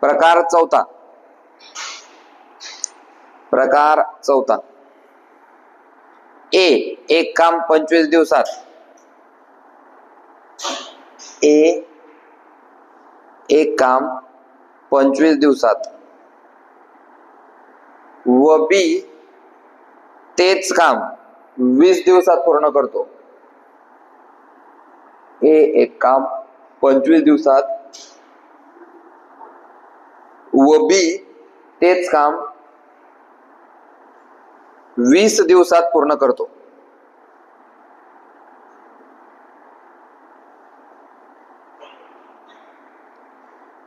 प्रकार चौथा. प्रकार चौथा. ए एक काम 25 दिवसात. ए एक काम 25 दिवसात व बी तेच काम 20 दिवसात पूर्ण करतो. ए एक काम 25 दिवसात व बी तेच काम 20 दिवसात पूर्ण करतो.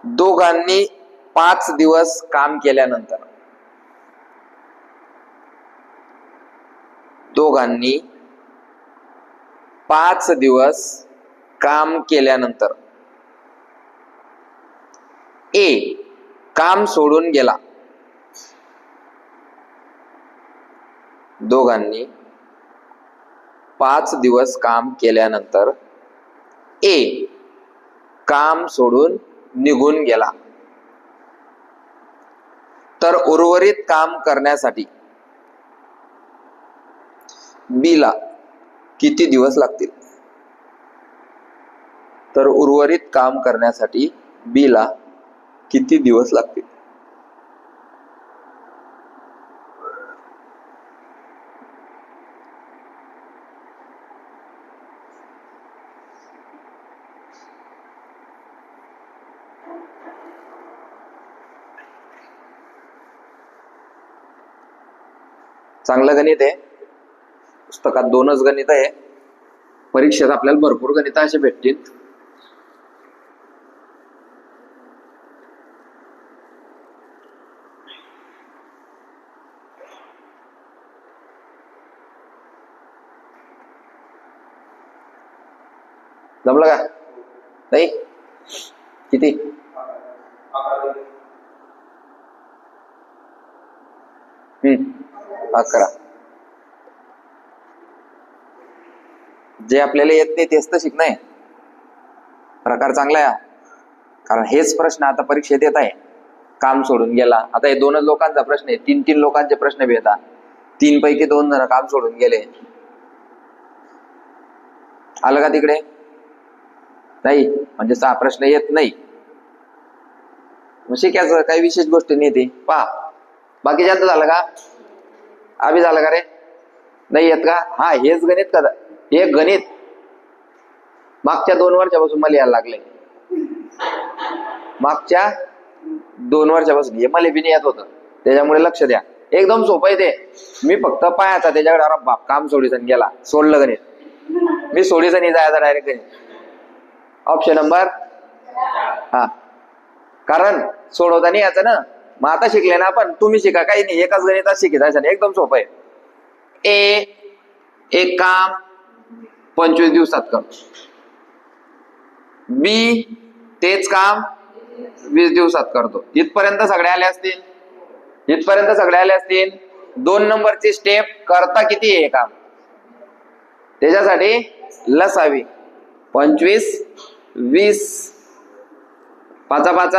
दोघांनी 5 दिवस काम केल्यानंतर. दोघांनी 5 दिवस काम केल्यानंतर ए काम सोडून गेला. दोघांनी 5 दिवस काम केल्यानंतर ए काम सोडून निघून गेला. तर उर्वरित काम करण्यासाठी बी ला किती दिवस लागतील? तर उर्वरित काम करण्यासाठी बी ला किती दिवस लागतील? चांगलं गणित आहे. पुस्तकात 2च गणित आहे. परीक्षेत आपल्याला भरपूर गणित असे भेटतील. जमलं का? नाही किती? 11. जे आपल्याला येत नाही तेच तर शिकणं आहे. प्रकार चांगला आहे, कारण हेच प्रश्न आता परीक्षेत येत आहे. काम सोडून गेला. आता हे 2च लोकांचा प्रश्न आहे. 3 लोकांचे प्रश्न बी येतात. 3 पैकी 2 जण काम सोडून गेले. आलं का तिकडे? नाही म्हणजे 6 प्रश्न येत नाही. मग शिकायचं काही विशेष गोष्टी नाही ते पहा. बाकी ज्यांचं झालं का? अभि झालं का रे? नाही येत का? हा हेच गणित का? हे गणित मागच्या 2 वर्षापासून मला यायला लागले. मागच्या 2 वर्षापासून हे मला बी नाही येत होतं. त्याच्यामुळे लक्ष द्या. एकदम सोपं आहे ते. मी फक्त पाहायचा त्याच्याकडे. अरे बाप काम सोडीसन गेला. सोडलं गणित. मी सोडीसन नाही जायचा डायरेक्ट गणित. ऑप्शन नंबर हा. कारण सोडवता नाही याचं ना. मग आता शिकले ना आपण. तुम्ही शिका काही नाही. एकाच गणितात शिकायचं. एकदम सोपं आहे. ए एक काम 25 दिवसात करतो. बी तेच काम 20 दिवसात करतो. इथपर्यंत सगळे आले असतील. इथपर्यंत सगळे आले असतील. 2 नंबरची स्टेप करता किती आहे काम? त्याच्यासाठी लसावी. 25 20 5 5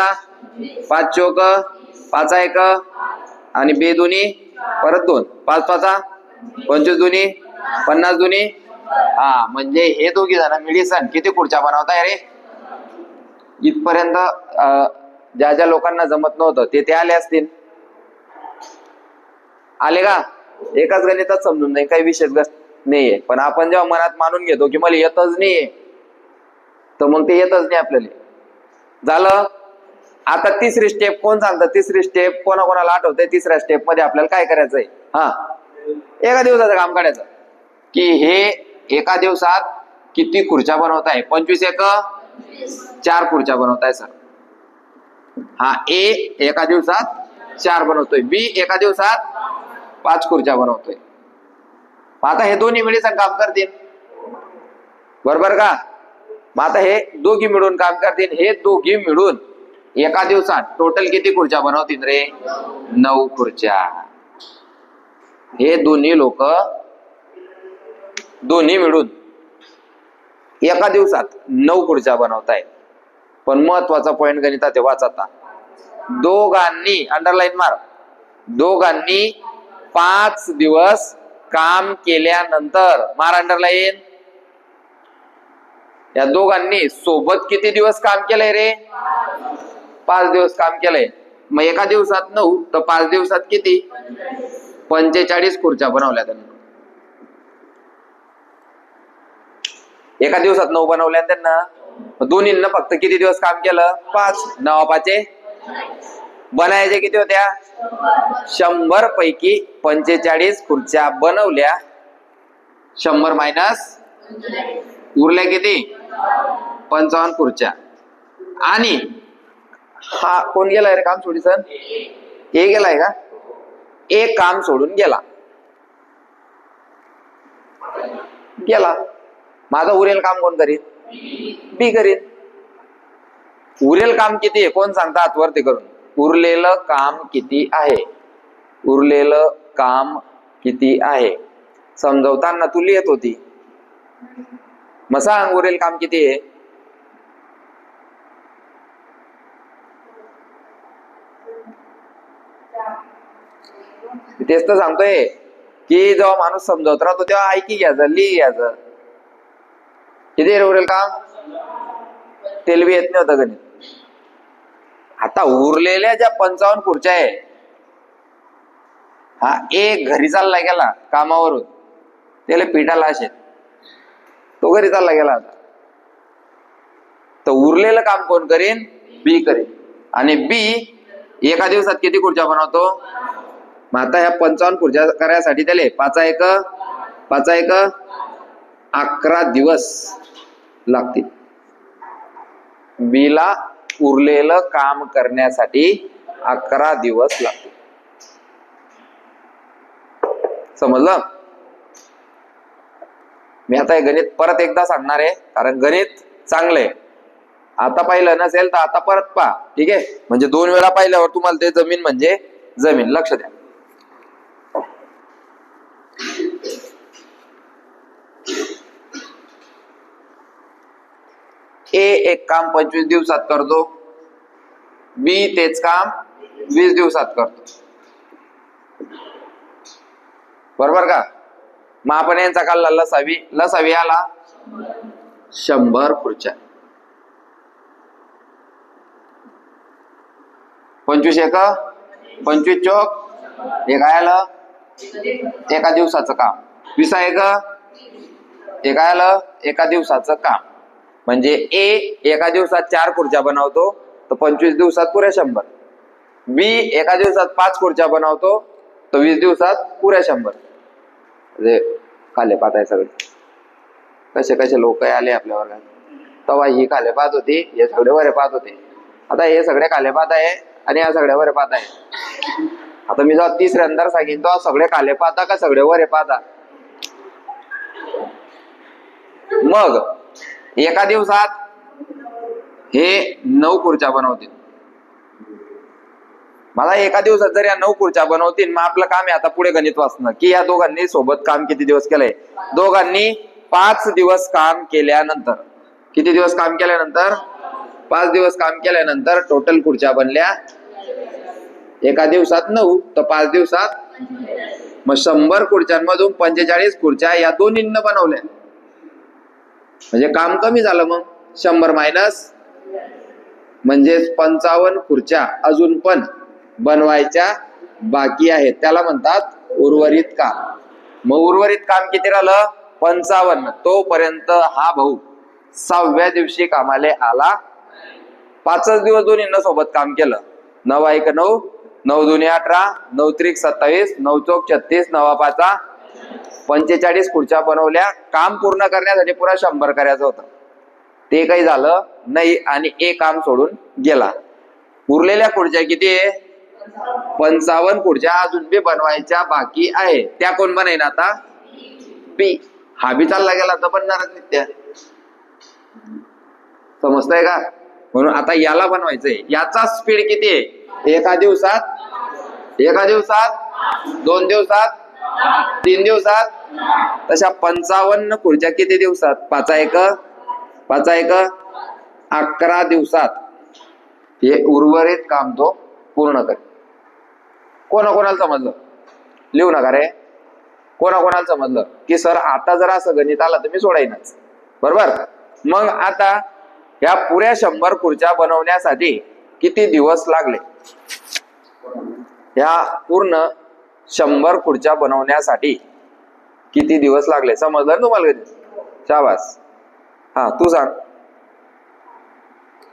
5 चौक 5 1 आणि बे दोन्ही परत 2 5 5 25 दोन्ही 50 दोन्ही. हा म्हणजे हे दोघी जण मिळीसन किती खुर्च्या बनवताय रे? इथपर्यंत ज्या ज्या लोकांना जमत नव्हतं ते आले असतील. आले का? एकाच गणितात समजून नाही. काही विशेष नाहीये. पण आपण जेव्हा मनात मानून घेतो की मला येतच नाहीये, तर मग ते येतच नाही आपल्याला. झालं. आता तिसरी स्टेप कोण सांगतं? तिसरी स्टेप कोणाकोणाला आठवतंय? तिसऱ्या स्टेप मध्ये आपल्याला काय करायचंय? हा एका दिवसाचं काम काढायचं. की हे एका दिवसात किती खुर्च्या बनवताय? 25 1 4 खुर्च्या बनवताय सर. हा ए एका दिवसात 4 बनवतोय. बी एका दिवसात 5 खुर्च्या बनवतोय. आता हे दोन्ही मिळून काम करतील. बरोबर का? मग आता हे दोघी मिळून काम करतील. हे दोघी मिळून एका दिवसात टोटल किती खुर्च्या बनवतील रे? 9 खुर्च्या. हे दोन्ही लोक दोन्ही मिळून एका दिवसात 9 खुर्च्या बनवतायत. पण महत्वाचा पॉइंट गणितात वाचा आता. दोघांनी, अंडरलाईन मार, दोघांनी 5 दिवस काम केल्यानंतर, मार अंडरलाईन. या दोघांनी सोबत किती दिवस काम केलंय रे? 5 दिवस काम केलंय. मग एका दिवसात 9 तर 5 दिवसात किती? 45 खुर्च्या बनवल्या त्यांनी. एका दिवसात 9 बनवल्या त्यांना. दोन्हींना फक्त किती दिवस काम केलं? 5. 9 5 बनायचे किती होत्या? 100 पैकी 45 खुर्च्या बनवल्या. 100 मायनस उरल्या किती? 55 खुर्च्या. आणि हा कोण गेलाय रे काम सोडी सर? ए गेलाय का? एक काम सोडून गेला. माझं उरेल काम कोण करीन? बी करीन. उरेल काम किती आहे कोण सांगता? हातवरती करून. उरलेलं काम किती आहे? उरलेलं काम किती आहे? समजवताना तू लिहित होती. मग सांग उरेल काम किती आहे? तेच तर सांगतोय की जेव्हा माणूस समजवत राहतो तेव्हा ऐकी घ्यायचं, लिही घ्यायचं. किती उरेल काम? तेल बी येत नाही होतं गणित. आता उरलेल्या ज्या 55 खुर्च्या आहे, हा एक घरी चालला गेला कामावरून, त्याला पिठाला असेल, तो घरी चालला गेला. आता तर उरलेलं काम कोण करीन? बी करीन. आणि बी एका दिवसात किती खुर्च्या बनवतो? मग आता ह्या 55 खुर्च्या करायसाठी त्याला 5 एक 11 दिवस लागतील. बीला उरलेलं काम करण्यासाठी 11 दिवस लागतील. समजलं? मी आता हे गणित परत एकदा सांगणार आहे, कारण गणित चांगलंय. आता पाहिलं नसेल तर आता परत पहा, ठीक आहे? म्हणजे 2 वेळा पाहिल्यावर तुम्हाला ते जमीन म्हणजे जमीन. लक्ष द्या. ए एक काम 25 दिवसात करतो, बी तेच काम 20 दिवसात करतो. बरोबर का? मग आपण यांचा काढला लसावी आला 100 खुर्च्या. 25 एक 25 चोक हे काय आलं? एका दिवसाचं काम. 20 एक हे काय आलं? एका दिवसाचं काम. म्हणजे ए एका दिवसात 4 खुर्च्या बनवतो तर 25 दिवसात पुऱ्या 100. बी एका दिवसात 5 खुर्च्या बनवतो तर 20 दिवसात पुऱ्या 100. म्हणजे खाले पात आहे सगळे. कसे कसे लोक आले आपल्या वर्गात. तेव्हा ही खाले पात होती, हे सगळे वरे पात होते. आता हे सगळे खाले पात आहे आणि या सगळ्या वरे पात आहे. आता मी जेव्हा 3ऱ्यांदा सांगेन तेव्हा सगळे खाले पाता का सगळे वरे पाता? मग एका दिवसात हे 9 खुर्च्या बनवतील. मला एका दिवसात जर या 9 खुर्च्या बनवतील, मग आपलं काम आहे आता पुढे गणित वाचणं की या दोघांनी सोबत काम किती दिवस केलंय. दोघांनी 5 दिवस काम केल्यानंतर, किती दिवस काम केल्यानंतर? 5 दिवस काम केल्यानंतर टोटल खुर्च्या बनल्या एका दिवसात 9 तर 5 दिवसात. मग 100 खुर्च्यांमधून 45 खुर्च्या या दोन्हींना बनवल्या. म्हणजे काम कमी झालं. मग 100 मायनस म्हणजे 55 खुर्च्या अजून पण बनवायच्या बाकी आहेत. त्याला म्हणतात उर्वरित काम. मग उर्वरित काम किती राहिलं? 55. तोपर्यंत हा भाऊ 6व्या दिवशी कामाले आला. 5च दिवस दोन्हींना सोबत काम केलं. 9 एक 9 9 दुनी 18 9 त्रिक 27 9 चौक 36 9 5 45 खुर्च्या बनवल्या. काम पूर्ण करण्यासाठी पुरा 100 करायचं होतं. ते काही झालं नाही आणि एक काम सोडून गेला. उरलेल्या खुर्च्या किती आहे? 55 खुर्च्या अजून बी बनवायच्या बाकी आहे. त्या कोण बनेन आता? बी. हा बी चालला गेला तर बनणारच नाही त्या. समजतंय का? म्हणून आता याला बनवायचंय. याचा स्पीड किती आहे? एका दिवसात 2 दिवसात 3 दिवसात. तशा 55 खुर्च्या किती दिवसात? 5 एक 11 दिवसात. हे उर्वरित काम तो पूर्ण कर. कोणाकोणाला समजलं? लिहू नका रे. कोणाकोणाला समजलं की सर आता जर असं गणित आलं तर मी सोडाईनच. बरोबर. मग आता या पुऱ्या 100 खुर्च्या बनवण्यासाठी किती दिवस लागले? या पूर्ण 100 खुर्च्या बनवण्यासाठी किती दिवस लागले? समजलं ना तुम्हाला गणित? शाबास. हा तू सांग.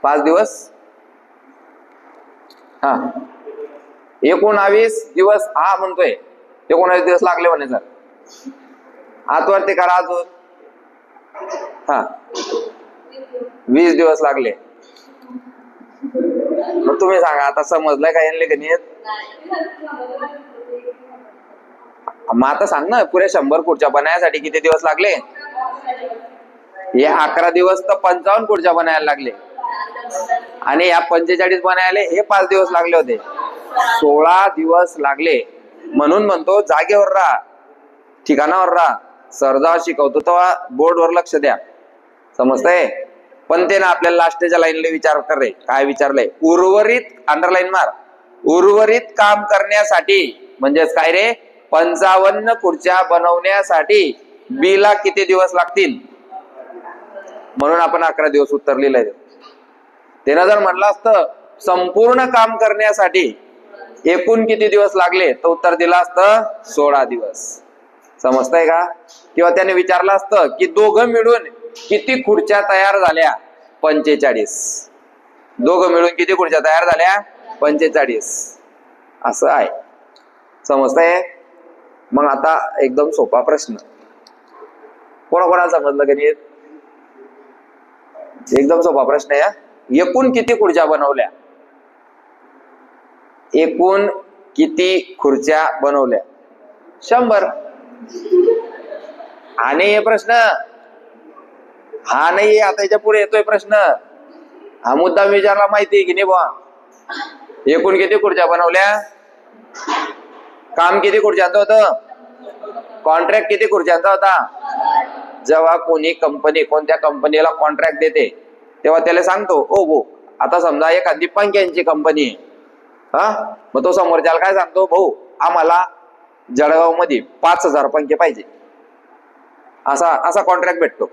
5 दिवस. हा 19 दिवस. हा म्हणतोय 19 दिवस लागले म्हणे सर. आतवरती करा अजून. हा 20 दिवस लागले. मग तुम्ही सांगा आता समजलंय का यांनी गणित? मग आता सांग ना, पुऱ्या 100 खुर्च्या बनायसाठी किती दिवस लागले? हे 11 दिवस तर 55 खुर्च्या बनायला लागले आणि या 45 बनायला हे 5 दिवस लागले होते. 16 दिवस लागले. म्हणून म्हणतो जागेवर राहा, ठिकाणावर राहा. सर जेव्हा शिकवतो तेव्हा बोर्डवर लक्ष द्या. समजतंय? पण ते ना आपल्याला लास्टच्या लाईनला विचार कर रे. काय विचारलंय? उर्वरित, अंडरलाईन मार, उर्वरित काम करण्यासाठी म्हणजेच काय रे, 55 खुर्च्या बनवण्यासाठी बी ला किती दिवस लागतील? म्हणून आपण 11 दिवस उत्तर लिहिलंय. त्यानं जर म्हटलं असतं संपूर्ण काम करण्यासाठी एकूण किती दिवस लागले तर उत्तर दिलं असतं 16 दिवस. समजतंय का? किंवा त्याने विचारलं असतं की दोघं मिळून किती खुर्च्या तयार झाल्या? 45. दोघं मिळून किती खुर्च्या तयार झाल्या? 45. असं आहे. समजतंय? मग आता एकदम सोपा प्रश्न. कोणाकोणाला समजलं गणित? एकदम सोपा प्रश्न आहे. एकूण किती खुर्च्या बनवल्या? एकूण किती खुर्च्या बनवल्या? 100. आणि हे प्रश्न हा नाही, आता याच्या पुढे येतोय प्रश्न. हा मुद्दा विचारला माहिती आहे की नाही बुवा? एकूण किती खुर्च्या बनवल्या? काम किती खुर्च्यांचं होतं? कॉन्ट्रॅक्ट किती खुर्च्यांचा होता? जेव्हा कोणी कंपनी कोणत्या कंपनीला कॉन्ट्रॅक्ट देते तेव्हा त्याला सांगतो, ओ भाऊ आता समजा एखादी पंख्यांची कंपनी आहे. हा मग तो समोरच्याला काय सांगतो, भाऊ आम्हाला जळगाव मध्ये 5000 पंखे पाहिजे. असा कॉन्ट्रॅक्ट भेटतो.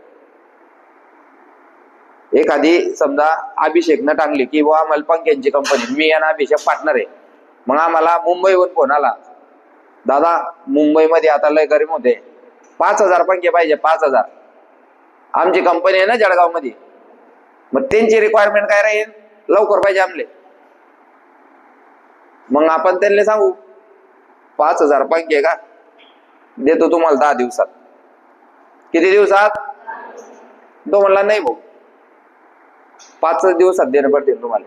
एखादी समजा अभिषेकनं टांगली की बुवा आम्हाला पंख्यांची कंपनी, मी आणि अभिषेक पार्टनर आहे. मग आम्हाला मुंबईहून फोन आला, दादा मुंबईमध्ये आता लय गरम होते, 5000 पंखे पाहिजे. 5000. आमची कंपनी आहे ना जळगाव मध्ये. मग त्यांची रिक्वायरमेंट काय राहील? लवकर पाहिजे आमले. मग आपण त्यांना सांगू 5000 पंखे का देतो तुम्हाला 10 दिवसात. किती दिवसात? तो म्हणला नाही भाऊ 5 दिवसात देणे पडतील तुम्हाला.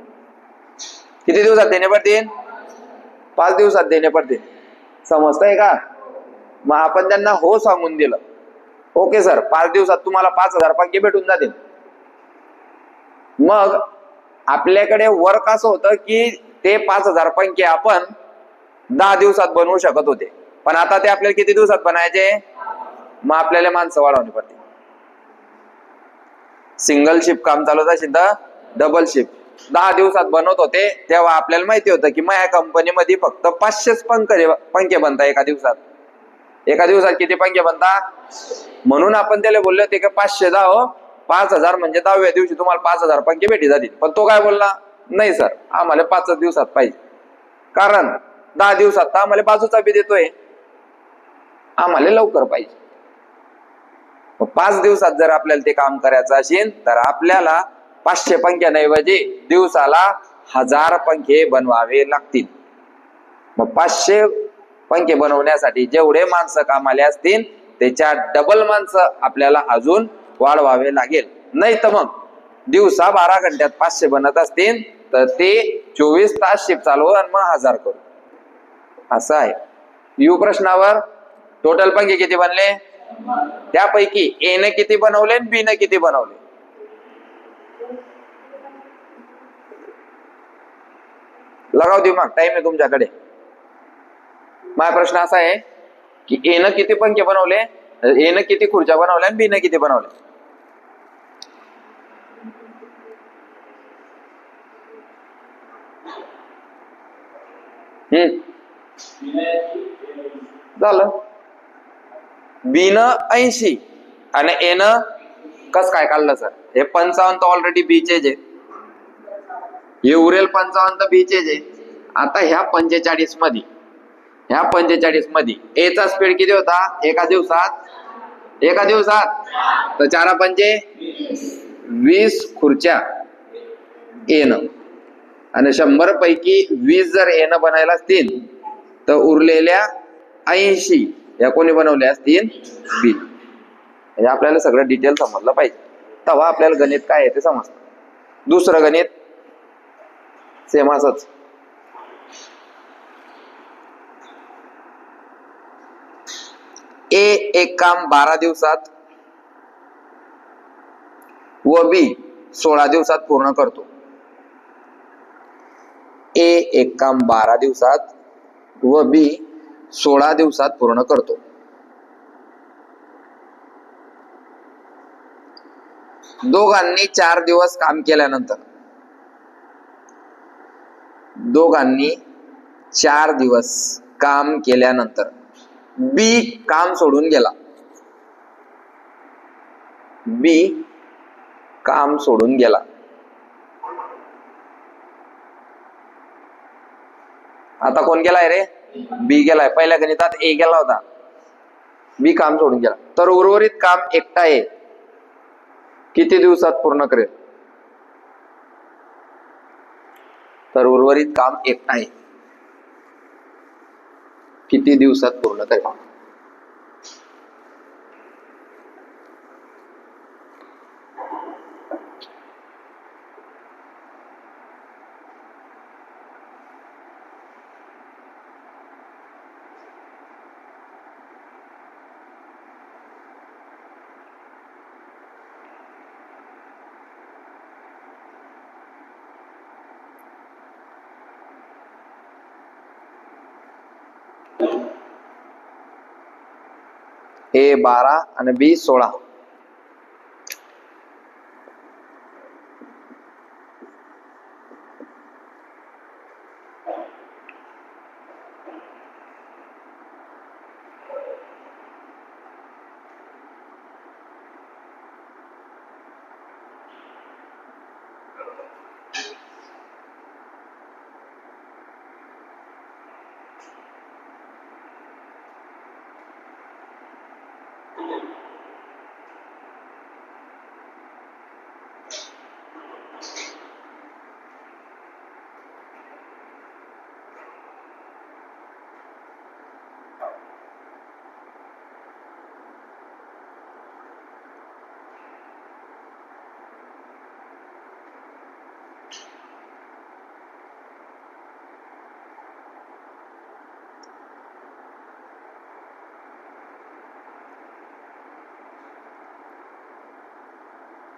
किती दिवसात देणे पडतील? 5 दिवसात देणे पडतील. समजतंय का? मग आपण त्यांना हो सांगून दिलं, ओके सर 5 दिवसात तुम्हाला 5000 पंखे भेटून जातील. मग आपल्याकडे वर्क असं होतं की ते 5000 पंखे आपण 10 दिवसात बनवू शकत होते, पण आता ते आपल्याला किती दिवसात बनायचे? मग आपल्याला माणसं वाढवणी पडते. सिंगल शिफ्ट काम चालवत असेल तर डबल शिफ्ट. 10 दिवसात बनवत होते तेव्हा आपल्याला माहिती होतं की माझ्या कंपनीमध्ये फक्त 500 पंखे बनतात एका दिवसात. एका दिवसात किती पंखे बनतात? म्हणून आपण त्याला बोलले होते की 500 10 5000 म्हणजे 10व्या दिवशी तुम्हाला 5000 पंखे भेटी जातील. पण तो काय बोलला, नाही सर आम्हाला 5 दिवसात पाहिजे, कारण 10 दिवसात तर आम्हाला बाजूचा बी देतोय, आम्हाला लवकर पाहिजे. 5 दिवसात जर आपल्याला ते काम करायचं असेल तर आपल्याला 500 पंख्यांऐवजी दिवसाला 1000 पंखे बनवावे लागतील. मग 500 पंखे बनवण्यासाठी जेवढे माणसं कामाले असतील त्याच्या डबल माणसं आपल्याला अजून वाढवावे लागेल. नाही तर मग दिवसा 12 घंट्यात 500 बनत असतील तर ते 24 तास शिफ्ट चालवू आणि मग 1000 करू. असं आहे. यू प्रश्नावर टोटल पंखे किती बनले? त्यापैकी ए ने किती बनवले आणि बी ने किती बनवले? लगाव दिमाग, टाइम आहे तुमच्याकडे. माझा प्रश्न असा आहे की ए ने किती पंखे बनवले, ए ने किती खुर्च्या बनवल्या आणि बी ने किती बनवले? झालं. बी न 80 आणि ए न कस काय काढलं सर? हे 55 तर ऑलरेडी बीचेच आहे, हे उरेल 55 तर बीचेच आहे. आता ह्या 45 मध्ये ए चा स्पीड किती होता एका दिवसात? तर 4 पंचे 20 खुर्च्या ए न, आणि 100 पैकी 20 जर ए न बनायला असतील तर उरलेल्या 80 या कोणी बनवल्या असतील? बी. म्हणजे आपल्याला सगळं डिटेल समजलं पाहिजे, तेव्हा आपल्याला गणित काय आहे ते समजतं. दुसरं गणित सेम असंच. ए एक काम 12 दिवसात व बी 16 दिवसात पूर्ण करतो. ए एक काम 12 दिवसात व बी 16 दिवसात पूर्ण करतो. दोघांनी 4 दिवस काम केल्यानंतर बी काम सोडून गेला. आता कोण गेलाय रे? बी गेलाय. पहिल्या गणितात ए गेला होता, बी काम सोडून गेला. तर उर्वरित काम एकटा ए किती दिवसात पूर्ण करेल? किती दिवसात पूर्ण करेल? ए 12 आणि बी 16.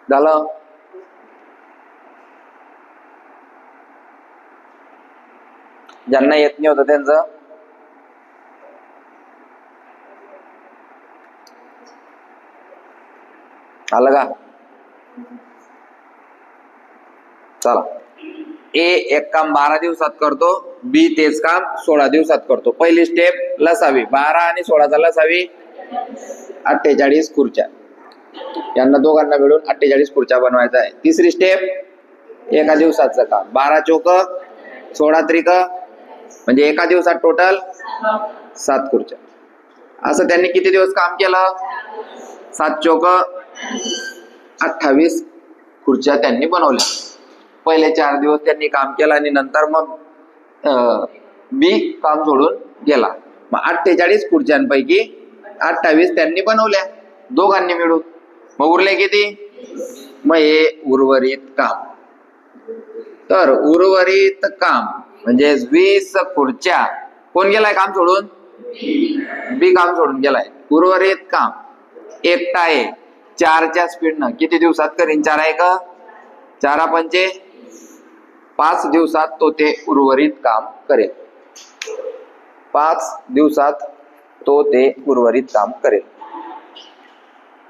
झालं. ज्यांना येत नाही होतं त्यांचं आलं का? चला. ए एक काम 12 दिवसात करतो, बी तेच काम 16 दिवसात करतो. पहिली स्टेप लसावी. 12 आणि 16 लसावी 48 खुर्च्या. यांना दोघांना मिळून 48 खुर्च्या बनवायचा आहे. तिसरी स्टेप एका दिवसाचं काम. 12 चोक 16 त्रिक म्हणजे एका दिवसात टोटल 7 खुर्च्या. असं त्यांनी किती दिवस काम केलं? 7 चोक 28 खुर्च्या त्यांनी बनवल्या. पहिले 4 दिवस त्यांनी काम केलं आणि नंतर मग बी काम सोडून गेला. मग 48 खुर्च्यांपैकी 28 त्यांनी बनवल्या दोघांनी मिळून. मग उरले किती? मग हे उर्वरित काम. तर उर्वरित काम म्हणजे 20 खुर्च्या कोण गेलाय काम सोडून? बी काम सोडून गेलाय. उर्वरित काम एकटा आहे 4च्या स्पीडनं किती दिवसात करीन? 4 आहे का? 4 पंचे 5 दिवसात तो ते उर्वरित काम करेल. 5 दिवसात तो ते उर्वरित काम करेल.